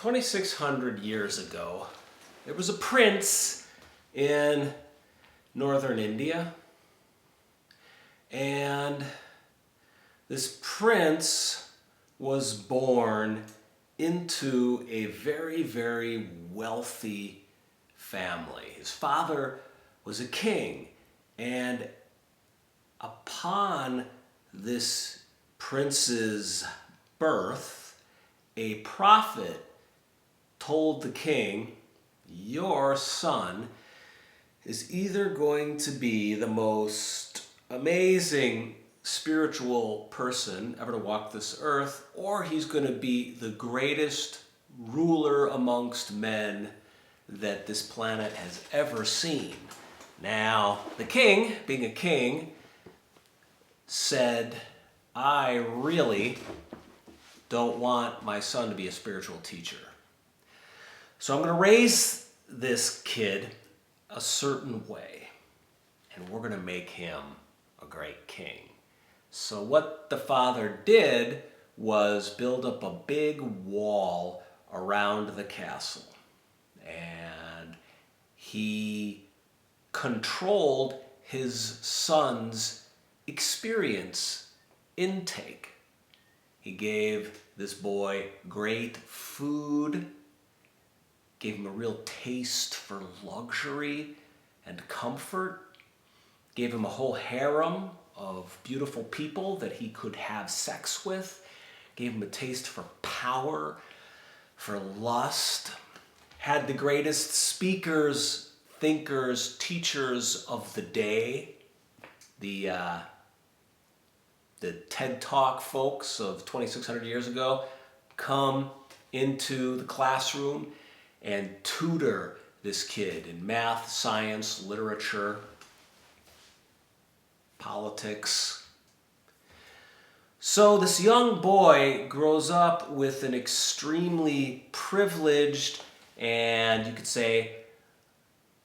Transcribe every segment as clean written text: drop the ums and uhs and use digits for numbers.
2,600 years ago, there was a prince in northern India, and this prince was born into a very, very wealthy family. His father was a king, and upon this prince's birth, a prophet told the king, "Your son is either going to be the most amazing spiritual person ever to walk this earth, or he's going to be the greatest ruler amongst men that this planet has ever seen." Now, the king, being a king, said, "I really don't want my son to be a spiritual teacher. So I'm going to raise this kid a certain way, and we're going to make him a great king." So what the father did was build up a big wall around the castle, and he controlled his son's experience intake. He gave this boy great food, gave him a real taste for luxury and comfort, gave him a whole harem of beautiful people that he could have sex with, gave him a taste for power, for lust, had the greatest speakers, thinkers, teachers of the day, the TED Talk folks of 2,600 years ago come into the classroom and tutor this kid in math, science, literature, politics. So this young boy grows up with an extremely privileged and, you could say,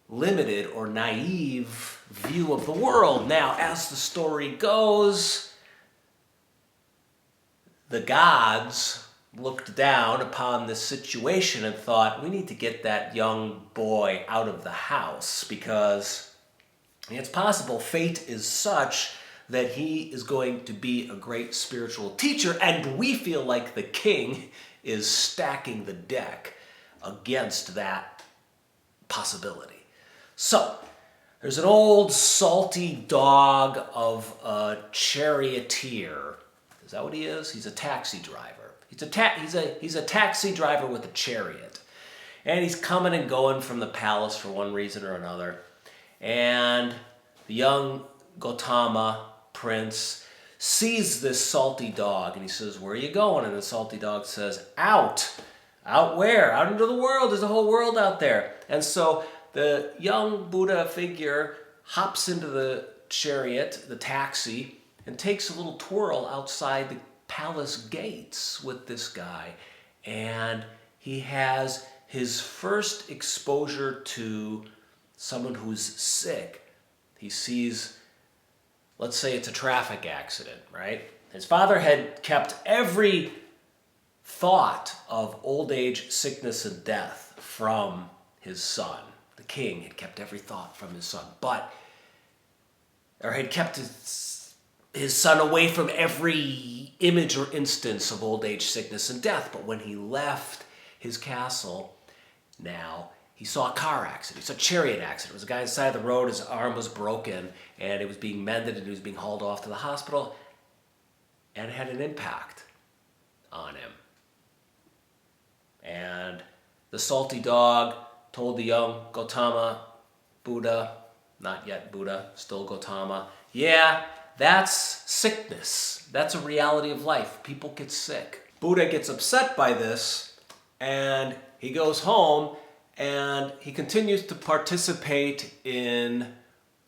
limited or naive view of the world. Now, as the story goes, the gods looked down upon this situation and thought, we need to get that young boy out of the house, because it's possible fate is such that he is going to be a great spiritual teacher, and we feel like the king is stacking the deck against that possibility. So, there's an old salty dog of a charioteer. Is that what he is? He's a taxi driver. He's a taxi driver with a chariot. And he's coming and going from the palace for one reason or another. And the young Gautama prince sees this salty dog and he says, "Where are you going?" And the salty dog says, "Out." "Out where?" "Out into the world. There's a whole world out there." And so the young Buddha figure hops into the chariot, the taxi, and takes a little twirl outside the palace gates with this guy. And he has his first exposure to someone who's sick. He sees, let's say it's a traffic accident, right? His father had kept every thought of old age, sickness, and death from his son. The king had kept every thought from his son, had kept his son away from every image or instance of old age, sickness, and death. But when he left his castle, now he saw a car accident. He saw a chariot accident. It was a guy on the side of the road. His arm was broken, and it was being mended, and he was being hauled off to the hospital. And it had an impact on him. And the salty dog told the young Gautama Buddha, not yet Buddha, still Gautama, "Yeah, that's sickness. That's a reality of life. People get sick." Buddha gets upset by this, and he goes home, and he continues to participate in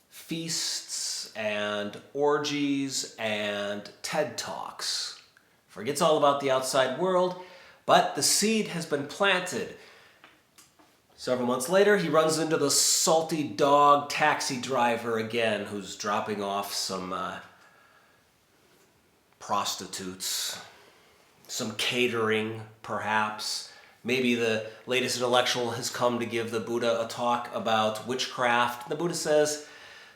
feasts and orgies and TED Talks. Forgets all about the outside world, but the seed has been planted. Several months later, he runs into the salty dog taxi driver again, who's dropping off some prostitutes, some catering, perhaps, Maybe the latest intellectual has come to give the Buddha a talk about witchcraft. The Buddha says,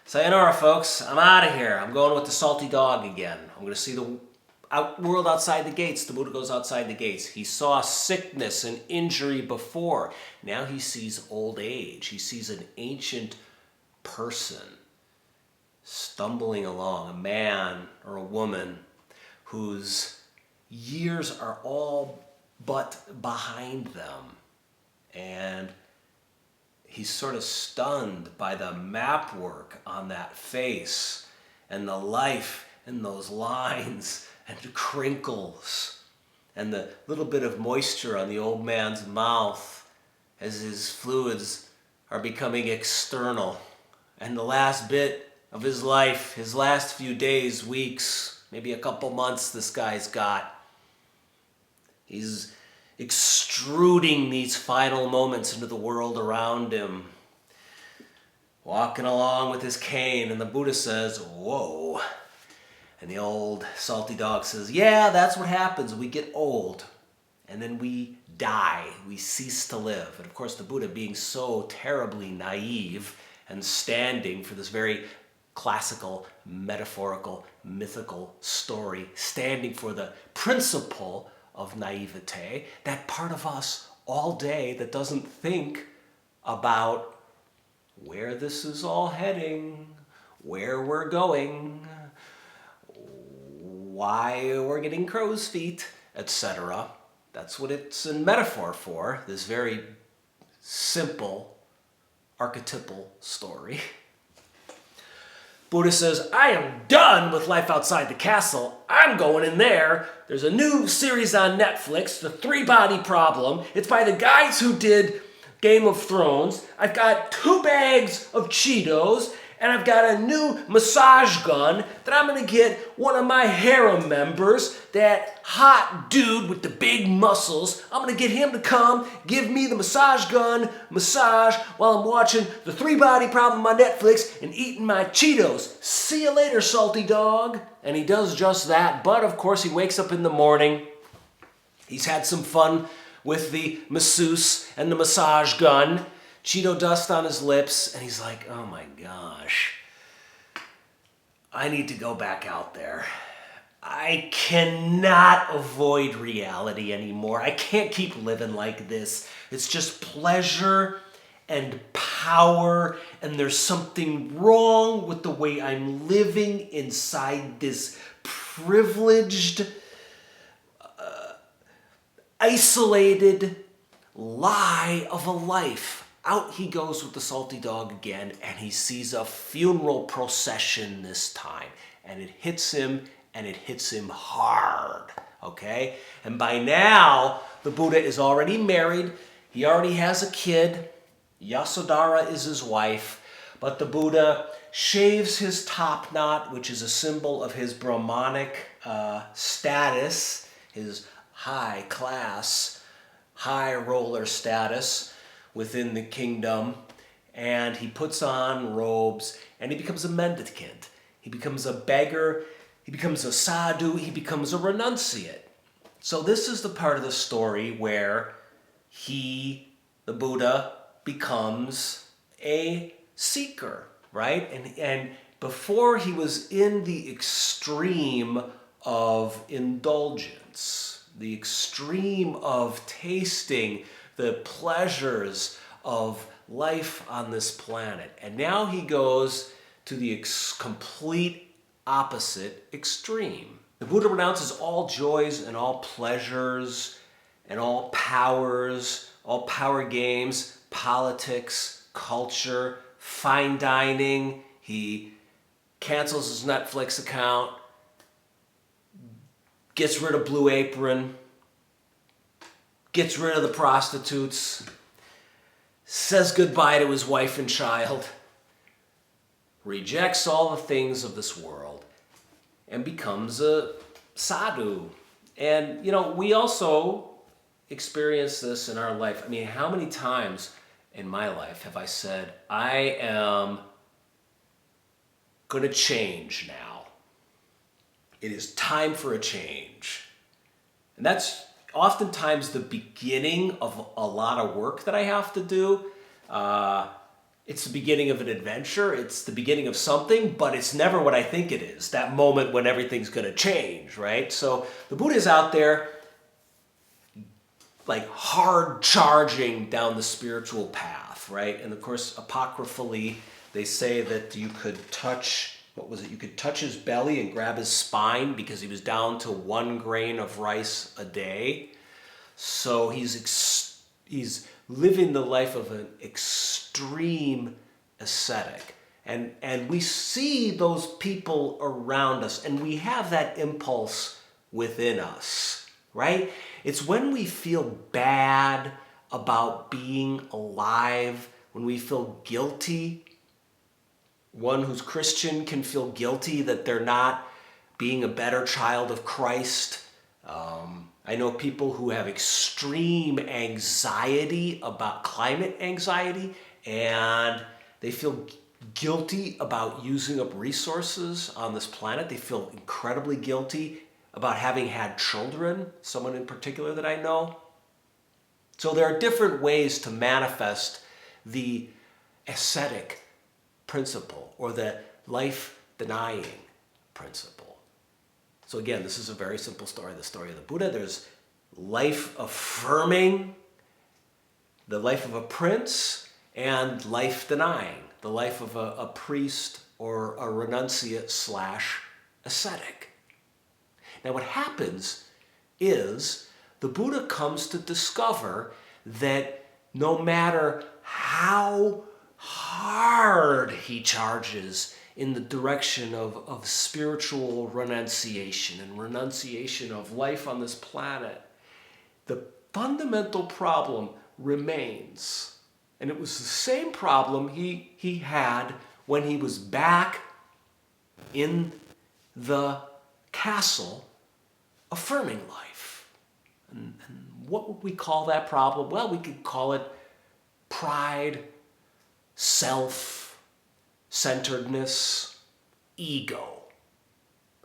Sayonara, folks, I'm out of here. I'm going with the salty dog again. I'm going to see the world outside the gates. The Buddha goes outside the gates. He saw sickness and injury before. Now he sees old age. He sees an ancient person stumbling along, a man or a woman whose years are all but behind them. And he's sort of stunned by the map work on that face and the life in those lines and the crinkles and the little bit of moisture on the old man's mouth as his fluids are becoming external. And the last bit of his life, his last few days, weeks, maybe a couple months this guy's got. He's extruding these final moments into the world around him, walking along with his cane, and the Buddha says, whoa. And the old salty dog says, yeah, that's what happens. We get old, and then we die. We cease to live. And of course, the Buddha, being so terribly naive and standing for this very classical, metaphorical, mythical story, standing for the principle of naivete, that part of us all day that doesn't think about where this is all heading, where we're going, why we're getting crow's feet, etc. That's what it's a metaphor for, this very simple, archetypal story. Buddha says, I am done with life outside the castle. I'm going in there. There's a new series on Netflix, The Three-Body Problem. It's by the guys who did Game of Thrones. I've got 2 bags of Cheetos, and I've got a new massage gun that I'm going to get one of my harem members, that hot dude with the big muscles. I'm going to get him to come give me the massage gun massage while I'm watching The Three-Body Problem on Netflix and eating my Cheetos. See you later, salty dog. And he does just that, but of course he wakes up in the morning. He's had some fun with the masseuse and the massage gun. Cheeto dust on his lips, and he's like, oh my gosh, I need to go back out there. I cannot avoid reality anymore. I can't keep living like this. It's just pleasure and power, and there's something wrong with the way I'm living inside this privileged, isolated lie of a life. Out he goes with the salty dog again, and he sees a funeral procession this time. And it hits him, and it hits him hard, okay? And by now, the Buddha is already married. He already has a kid. Yasodhara is his wife. But the Buddha shaves his top knot, which is a symbol of his Brahmanic status, his high class, high roller status within the kingdom, and he puts on robes, and he becomes a mendicant. He becomes a beggar, he becomes a sadhu, he becomes a renunciate. So this is the part of the story where the Buddha, becomes a seeker, right? And before he was in the extreme of indulgence, the extreme of tasting the pleasures of life on this planet. And now he goes to the complete opposite extreme. The Buddha renounces all joys and all pleasures and all powers, all power games, politics, culture, fine dining. He cancels his Netflix account, gets rid of Blue Apron, gets rid of the prostitutes, says goodbye to his wife and child, rejects all the things of this world, and becomes a sadhu. And, we also experience this in our life. I mean, how many times in my life have I said, I am going to change now. It is time for a change. And that's oftentimes the beginning of a lot of work that I have to do. It's the beginning of an adventure. It's the beginning of something, but it's never what I think it is. That moment when everything's going to change, right? So the Buddha is out there like hard charging down the spiritual path, right? And of course, apocryphally, they say that you could touch, what was it? You could touch his belly and grab his spine because he was down to 1 grain of rice a day. So he's living the life of an extreme ascetic. And we see those people around us, and we have that impulse within us, right? It's when we feel bad about being alive, when we feel guilty. One who's Christian can feel guilty that they're not being a better child of Christ. I know people who have extreme anxiety about climate anxiety, and they feel guilty about using up resources on this planet. They feel incredibly guilty about having had children, someone in particular that I know. So there are different ways to manifest the ascetic principle or the life-denying principle. So again, this is a very simple story, the story of the Buddha. There's life-affirming, the life of a prince, and life-denying, the life of a priest or a renunciate / ascetic. Now what happens is the Buddha comes to discover that no matter how hard he charges in the direction of spiritual renunciation and renunciation of life on this planet, the fundamental problem remains. And it was the same problem he had when he was back in the castle affirming life. And what would we call that problem? Well, we could call it pride, self-centeredness, ego.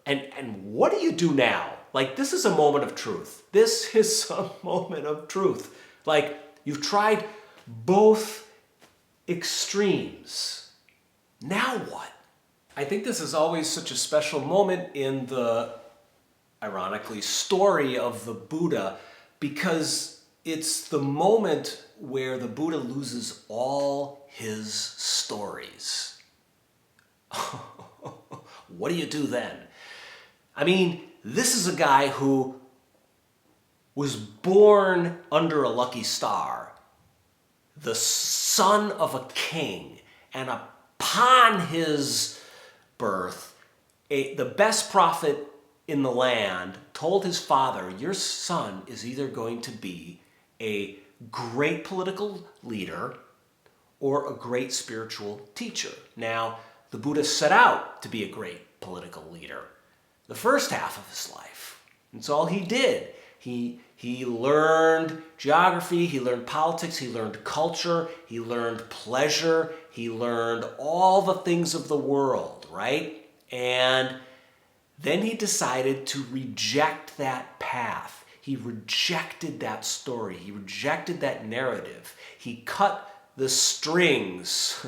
And what do you do now? Like, this is a moment of truth. This is a moment of truth. Like, you've tried both extremes. Now what? I think this is always such a special moment in the, ironically, story of the Buddha, because it's the moment where the Buddha loses all his stories. What do you do then? I mean, this is a guy who was born under a lucky star, the son of a king, and upon his birth, the best prophet in the land told his father, your son is either going to be a great political leader or a great spiritual teacher. Now, the Buddha set out to be a great political leader the first half of his life. That's all he did. He learned geography, he learned politics, he learned culture, he learned pleasure, he learned all the things of the world, right? And then he decided to reject that path. He rejected that story. He rejected that narrative. He cut the strings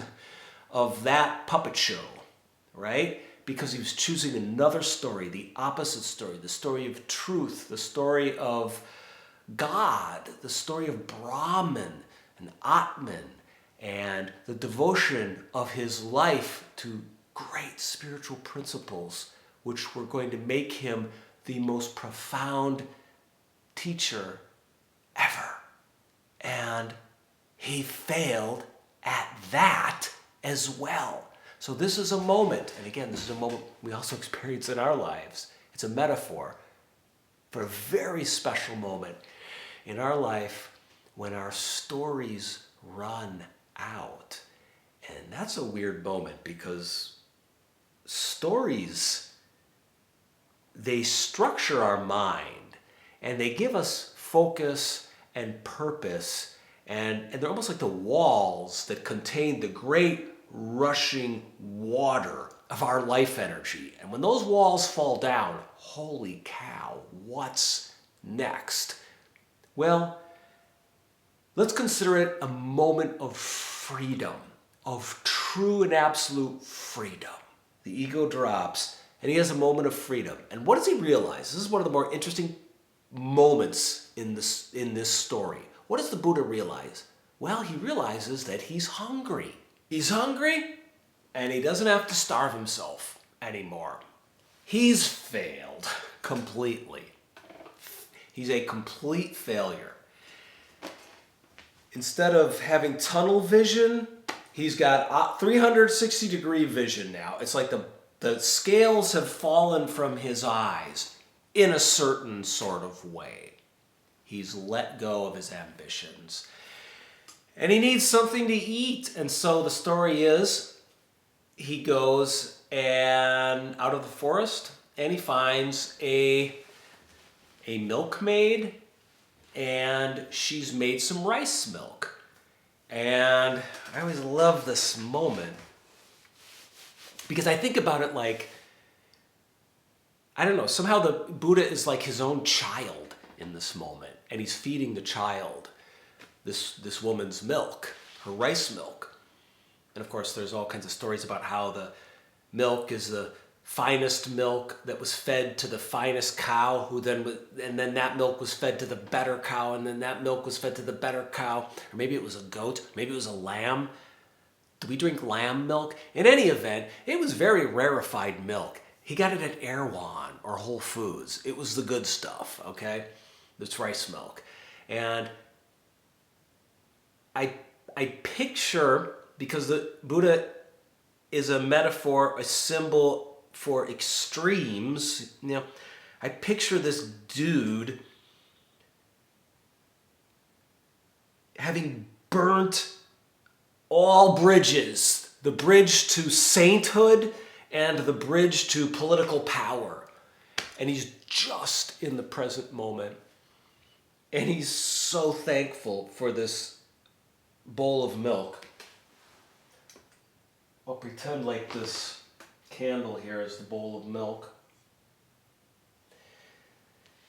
of that puppet show, right? Because he was choosing another story, the opposite story, the story of truth, the story of God, the story of Brahman and Atman, and the devotion of his life to great spiritual principles, which were going to make him the most profound teacher ever. And he failed at that as well. So this is a moment, and again, this is a moment we also experience in our lives. It's a metaphor for a very special moment in our life when our stories run out. And that's a weird moment because stories, they structure our mind and they give us focus and purpose, and they're almost like the walls that contain the great rushing water of our life energy. And when those walls fall down, holy cow, what's next? Well, let's consider it a moment of freedom, of true and absolute freedom. The ego drops, and he has a moment of freedom. And what does he realize? This is one of the more interesting moments in this story. What does the Buddha realize? Well, he realizes that he's hungry. He's hungry, and he doesn't have to starve himself anymore. He's failed completely. He's a complete failure. Instead of having tunnel vision, he's got 360-degree vision now. It's like the scales have fallen from his eyes in a certain sort of way. He's let go of his ambitions. And he needs something to eat. And so the story is, he goes and out of the forest, and he finds a milkmaid, and she's made some rice milk. And I always love this moment because I think about it like, I don't know, somehow the Buddha is like his own child in this moment, and he's feeding the child this woman's milk, her rice milk. And of course, there's all kinds of stories about how the milk is the finest milk that was fed to the finest cow, and then that milk was fed to the better cow, and then that milk was fed to the better cow. Or maybe it was a goat, maybe it was a lamb. Do we drink lamb milk? In any event, it was very rarefied milk. He got it at Erewhon or Whole Foods. It was the good stuff, okay? This rice milk. And I picture, because the Buddha is a metaphor, a symbol for extremes, I picture this dude having burnt all bridges, the bridge to sainthood and the bridge to political power. And he's just in the present moment. And he's so thankful for this bowl of milk. I'll pretend like this candle here is the bowl of milk.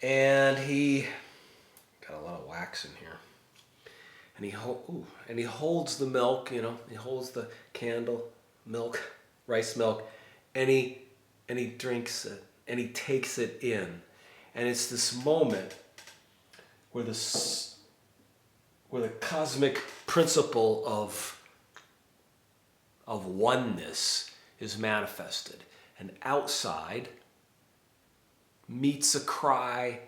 And he got a lot of wax in here. And he holds the milk, he holds the candle, milk, rice milk, and he drinks it, and he takes it in. And it's this moment where the cosmic principle of oneness is manifested. And outside meets a cry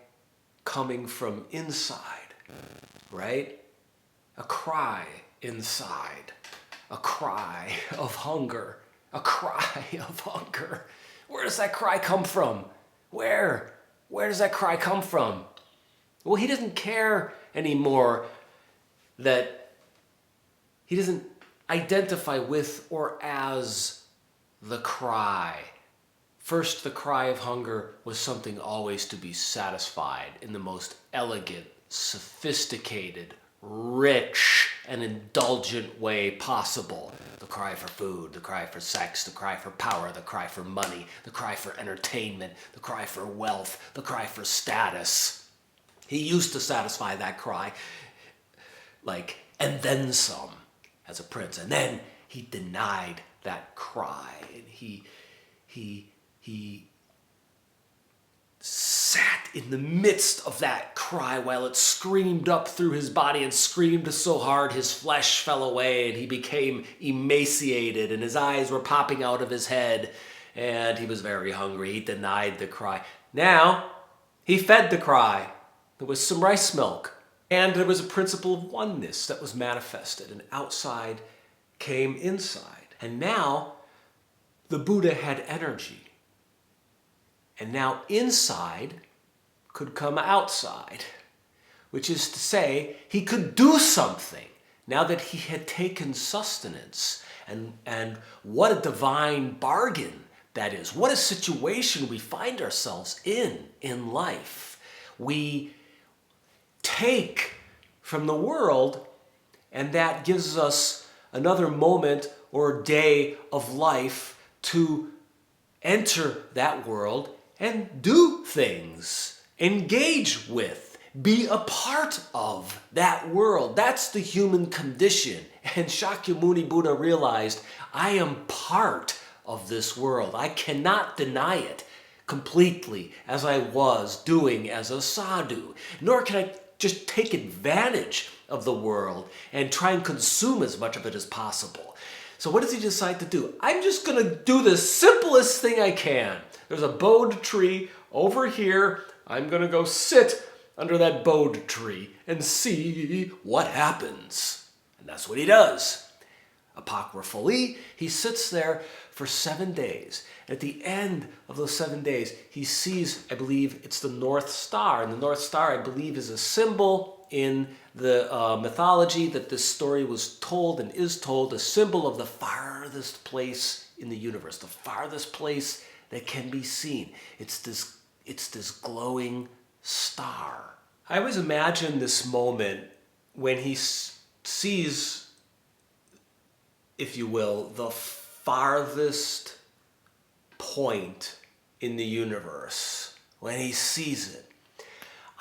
coming from inside, right? A cry inside, a cry of hunger, a cry of hunger. Where does that cry come from? Where does that cry come from? Well, he doesn't care anymore that he doesn't identify with or as the cry. First, the cry of hunger was something always to be satisfied in the most elegant, sophisticated, rich, and indulgent way possible. The cry for food, the cry for sex, the cry for power, the cry for money, the cry for entertainment, the cry for wealth, the cry for status. He used to satisfy that cry, and then some, as a prince. And then he denied that cry, and he sat in the midst of that cry while it screamed up through his body and screamed so hard his flesh fell away and he became emaciated and his eyes were popping out of his head and he was very hungry. He denied the cry. Now, he fed the cry. There was some rice milk and there was a principle of oneness that was manifested, and outside came inside. And now the Buddha had energy. And now inside could come outside, which is to say he could do something now that he had taken sustenance. And what a divine bargain that is. What a situation we find ourselves in life. We take from the world, and that gives us another moment or day of life to enter that world and do things, engage with, be a part of that world. That's the human condition. And Shakyamuni Buddha realized, I am part of this world. I cannot deny it completely as I was doing as a sadhu. Nor can I just take advantage of the world and try and consume as much of it as possible. So what does he decide to do? I'm just going to do the simplest thing I can. There's a Bodhi tree over here. I'm going to go sit under that Bodhi tree and see what happens. And that's what he does. Apocryphally, he sits there for 7 days. At the end of those 7 days, he sees, I believe it's the North Star. And the North Star, I believe, is a symbol in the mythology that this story was told and is told, a symbol of the farthest place in the universe, the farthest place that can be seen. It's this glowing star. I always imagine this moment when he sees, if you will, the farthest point in the universe. When he sees it,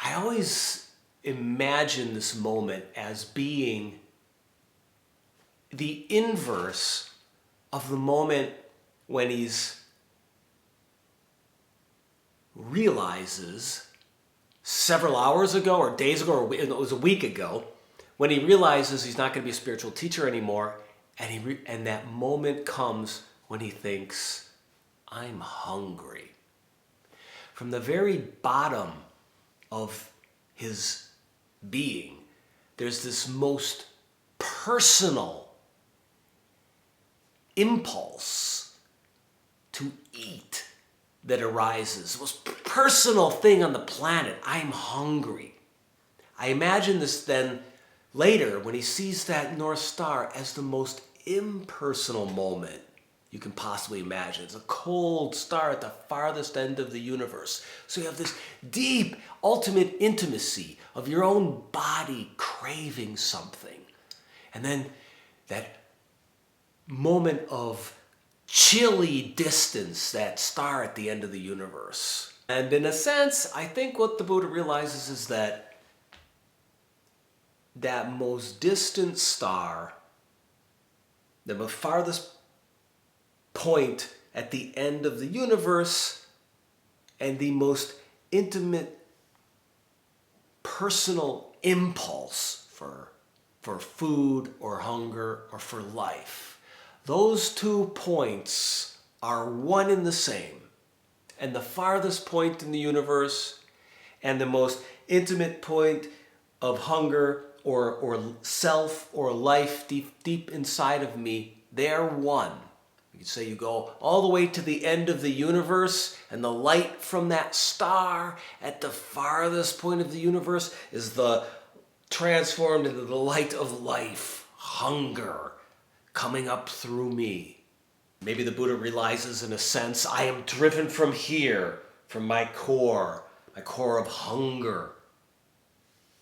I always imagine this moment as being the inverse of the moment when he's realizes several hours ago or days ago, or it was a week ago, when he realizes he's not going to be a spiritual teacher anymore, and that moment comes when he thinks, I'm hungry. From the very bottom of his being, there's this most personal impulse to eat that arises. The most personal thing on the planet. I'm hungry. I imagine this then later when he sees that North Star as the most impersonal moment you can possibly imagine. It's a cold star at the farthest end of the universe. So you have this deep, ultimate intimacy of your own body craving something. And then that moment of chilly distance, that star at the end of the universe. And in a sense, I think what the Buddha realizes is that that most distant star, the farthest point at the end of the universe, and the most intimate personal impulse for food or hunger or for life. Those 2 points are one and the same. And the farthest point in the universe and the most intimate point of hunger or self or life deep inside of me, they're one. You could say you go all the way to the end of the universe, and the light from that star at the farthest point of the universe is transformed into the light of life, hunger, coming up through me. Maybe the Buddha realizes, in a sense, I am driven from here, from my core of hunger.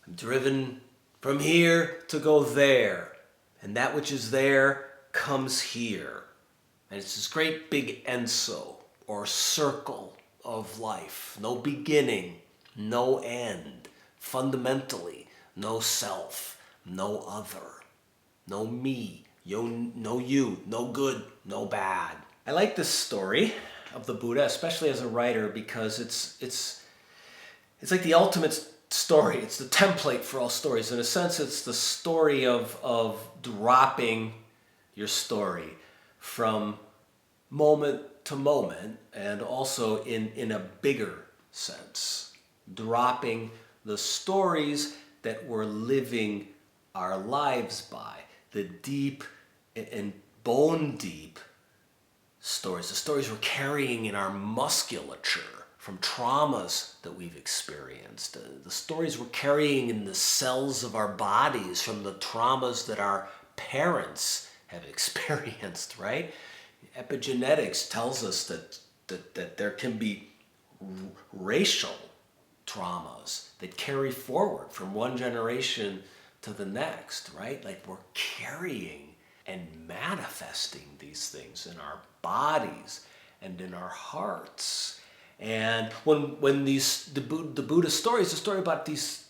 I'm driven from here to go there, and that which is there comes here. And it's this great big enso, or circle of life. No beginning, no end. Fundamentally, no self, no other, no me, no you, no good, no bad. I like this story of the Buddha, especially as a writer, because it's like the ultimate story. It's the template for all stories. In a sense, it's the story of dropping your story from moment to moment, and also in a bigger sense, dropping the stories that we're living our lives by, the deep and bone deep stories, the stories we're carrying in our musculature from traumas that we've experienced, the stories we're carrying in the cells of our bodies from the traumas that our parents have experienced, right? Epigenetics tells us that there can be racial traumas that carry forward from one generation to the next, right? Like we're carrying and manifesting these things in our bodies and in our hearts. And when the Buddha story is a story about these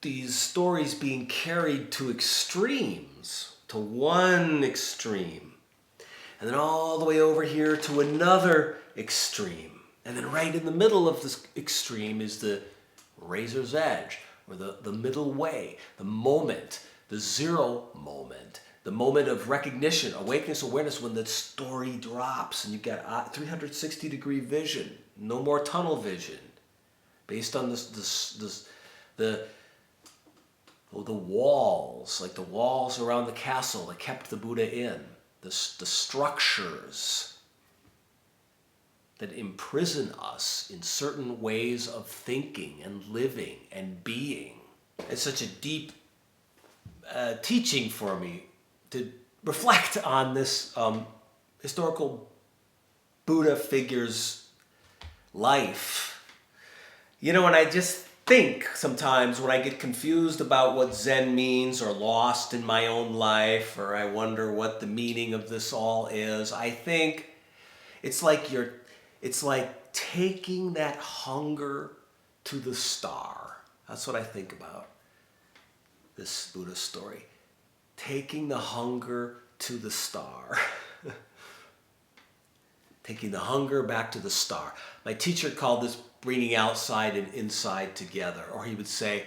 these stories being carried to extremes, to one extreme, and then all the way over here to another extreme. And then right in the middle of this extreme is the razor's edge, or the middle way, the moment, the zero moment, the moment of recognition, awakeness, awareness, when the story drops and you get 360-degree vision, no more tunnel vision, based on the walls, like the walls around the castle that kept the Buddha in, the structures that imprison us in certain ways of thinking and living and being. It's such a deep teaching for me to reflect on this historical Buddha figure's life. You know, and I just think sometimes when I get confused about what Zen means, or lost in my own life, or I wonder what the meaning of this all is, I think it's like taking that hunger to the star. That's what I think about this Buddha story. Taking the hunger to the star. Taking the hunger back to the star. My teacher called this bringing outside and inside together. Or he would say,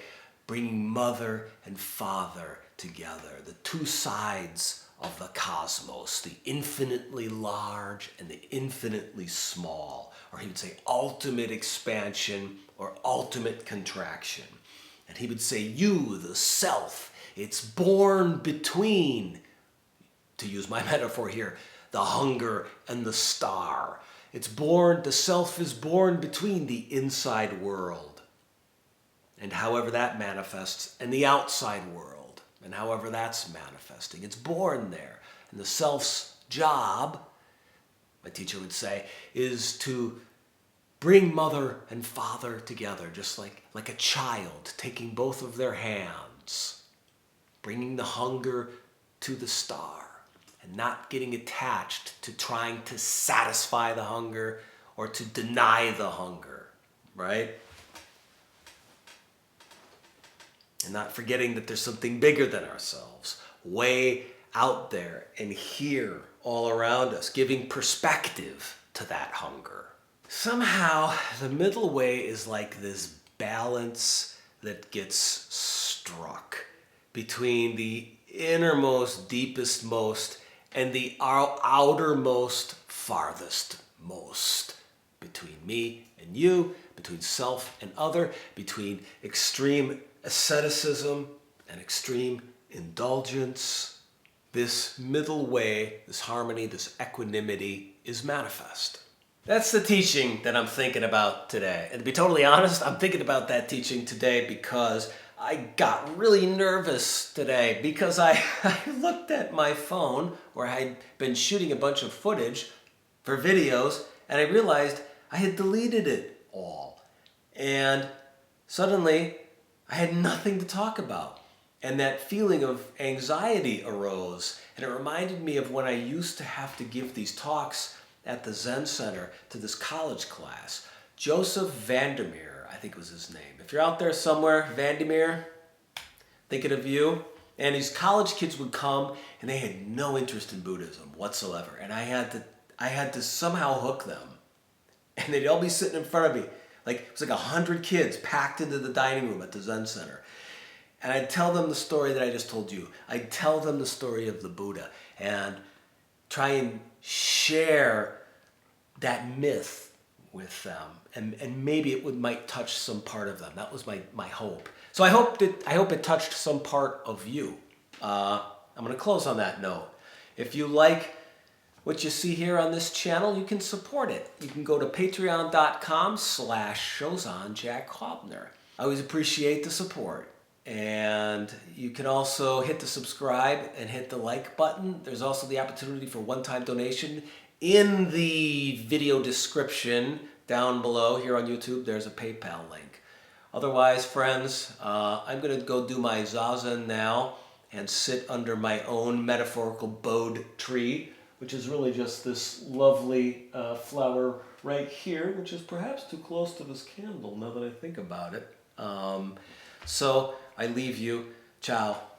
bringing mother and father together. The two sides of the cosmos, the infinitely large and the infinitely small. Or he would say ultimate expansion or ultimate contraction. And he would say, you, the self, it's born between, to use my metaphor here, the hunger and the star. It's born, the self is born between the inside world and however that manifests, and the outside world and however that's manifesting. It's born there. And the self's job, my teacher would say, is to bring mother and father together, just like a child taking both of their hands, bringing the hunger to the star, and not getting attached to trying to satisfy the hunger or to deny the hunger, right? And not forgetting that there's something bigger than ourselves, way out there and here all around us, giving perspective to that hunger. Somehow, the middle way is like this balance that gets struck between the innermost, deepest most, and the outermost, farthest most. Between me and you, between self and other, between extreme asceticism and extreme indulgence. This middle way, this harmony, this equanimity is manifest. That's the teaching that I'm thinking about today. And to be totally honest, I'm thinking about that teaching today because I got really nervous today because I looked at my phone where I'd been shooting a bunch of footage for videos, and I realized I had deleted it all. And suddenly I had nothing to talk about. And that feeling of anxiety arose. And it reminded me of when I used to have to give these talks at the Zen Center to this college class. Joseph Vandermeer, I think was his name. If you're out there somewhere, Vandermeer, thinking of you. And these college kids would come and they had no interest in Buddhism whatsoever. And I had to somehow hook them. And they'd all be sitting in front of me. It was like 100 kids packed into the dining room at the Zen Center. And I'd tell them the story that I just told you. I'd tell them the story of the Buddha and try and share that myth with them. And maybe it might touch some part of them. That was my hope. So I hope it touched some part of you. I'm going to close on that note. If you like what you see here on this channel, you can support it. You can go to patreon.com/Shozan Jack Hobner. I always appreciate the support. And you can also hit the subscribe and hit the like button. There's also the opportunity for one-time donation. In the video description down below here on YouTube, there's a PayPal link. Otherwise, friends, I'm going to go do my zazen now and sit under my own metaphorical Bodhi tree, which is really just this lovely flower right here, which is perhaps too close to this candle now that I think about it. So I leave you. Ciao.